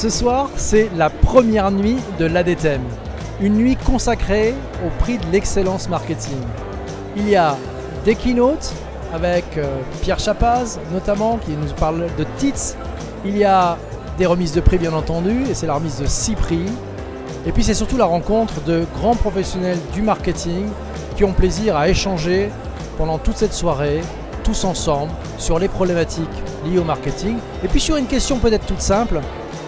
Ce soir, c'est la première nuit de l'ADTEM, une nuit consacrée au prix de l'excellence marketing. Il y a des keynotes avec Pierre Chapaz notamment qui nous parle de TITS. Il y a des remises de prix bien entendu et c'est la remise de 6 prix. Et puis c'est surtout la rencontre de grands professionnels du marketing qui ont plaisir à échanger pendant toute cette soirée, tous ensemble, sur les problématiques liées au marketing. Et puis sur une question peut-être toute simple,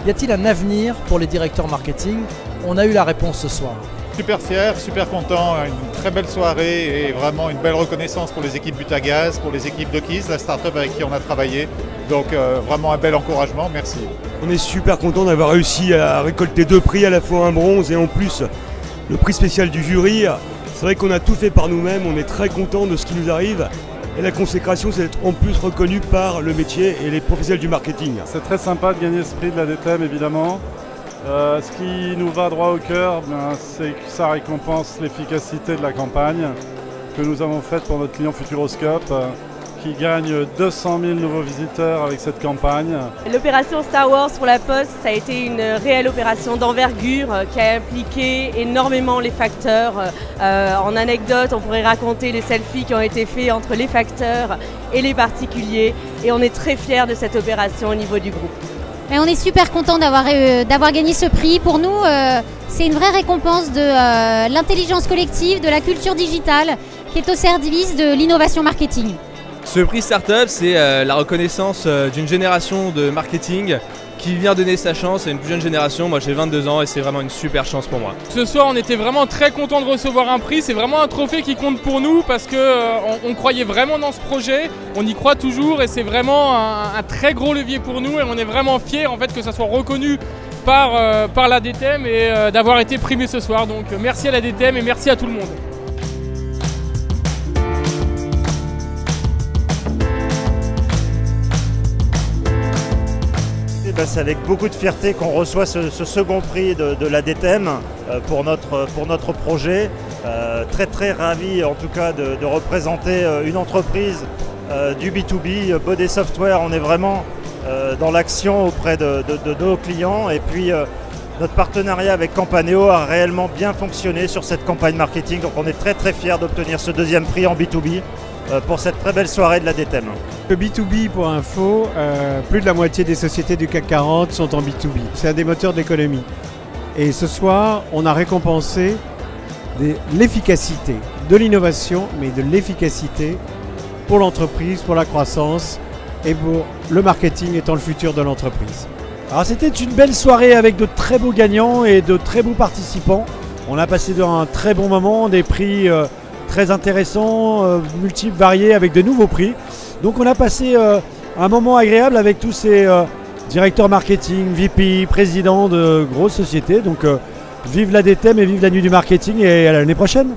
y a-t-il un avenir pour les directeurs marketing? On a eu la réponse ce soir. Super fier, super content, une très belle soirée et vraiment une belle reconnaissance pour les équipes Butagaz, pour les équipes d'Okis, la start-up avec qui on a travaillé. Donc vraiment un bel encouragement, merci. On est super content d'avoir réussi à récolter 2 prix, à la fois un bronze et en plus le prix spécial du jury. C'est vrai qu'on a tout fait par nous-mêmes, on est très content de ce qui nous arrive. Et la consécration, c'est d'être en plus reconnu par le métier et les professionnels du marketing. C'est très sympa de gagner ce prix de l'ADTEM évidemment. Ce qui nous va droit au cœur, c'est que ça récompense l'efficacité de la campagne que nous avons faite pour notre client Futuroscope, qui gagne 200 000 nouveaux visiteurs avec cette campagne. L'opération Star Wars pour la Poste, ça a été une réelle opération d'envergure qui a impliqué énormément les facteurs. En anecdote, on pourrait raconter les selfies qui ont été faits entre les facteurs et les particuliers. Et on est très fiers de cette opération au niveau du groupe. Et on est super content d'avoir gagné ce prix. Pour nous, c'est une vraie récompense de l'intelligence collective, de la culture digitale qui est au service de l'innovation marketing. Ce prix Startup, c'est la reconnaissance d'une génération de marketing qui vient donner sa chance à une plus jeune génération. Moi j'ai 22 ans et c'est vraiment une super chance pour moi. Ce soir on était vraiment très content de recevoir un prix, c'est vraiment un trophée qui compte pour nous parce qu'on croyait vraiment dans ce projet, on y croit toujours et c'est vraiment un très gros levier pour nous et on est vraiment fiers en fait que ça soit reconnu par l'ADTEM et d'avoir été primé ce soir. Donc merci à l'ADTEM et merci à tout le monde. C'est avec beaucoup de fierté qu'on reçoit ce second prix de l'ADTEM pour notre projet. Très ravi en tout cas de représenter une entreprise du B2B, Body Software. On est vraiment dans l'action auprès de nos clients et puis notre partenariat avec Campaneo a réellement bien fonctionné sur cette campagne marketing. Donc on est très fiers d'obtenir ce deuxième prix en B2B. Pour cette très belle soirée de l'ADTEM. Le B2B, pour info, plus de la moitié des sociétés du CAC 40 sont en B2B. C'est un des moteurs de l'économie. Et ce soir, on a récompensé l'efficacité, de l'innovation, mais de l'efficacité pour l'entreprise, pour la croissance et pour le marketing étant le futur de l'entreprise. Alors c'était une belle soirée avec de très beaux gagnants et de très beaux participants. On a passé un très bon moment, des prix très intéressant, multiples, variés, avec de nouveaux prix. Donc on a passé un moment agréable avec tous ces directeurs marketing, VP, présidents de grosses sociétés. Donc vive l'ADTEM et vive la nuit du marketing et à l'année prochaine.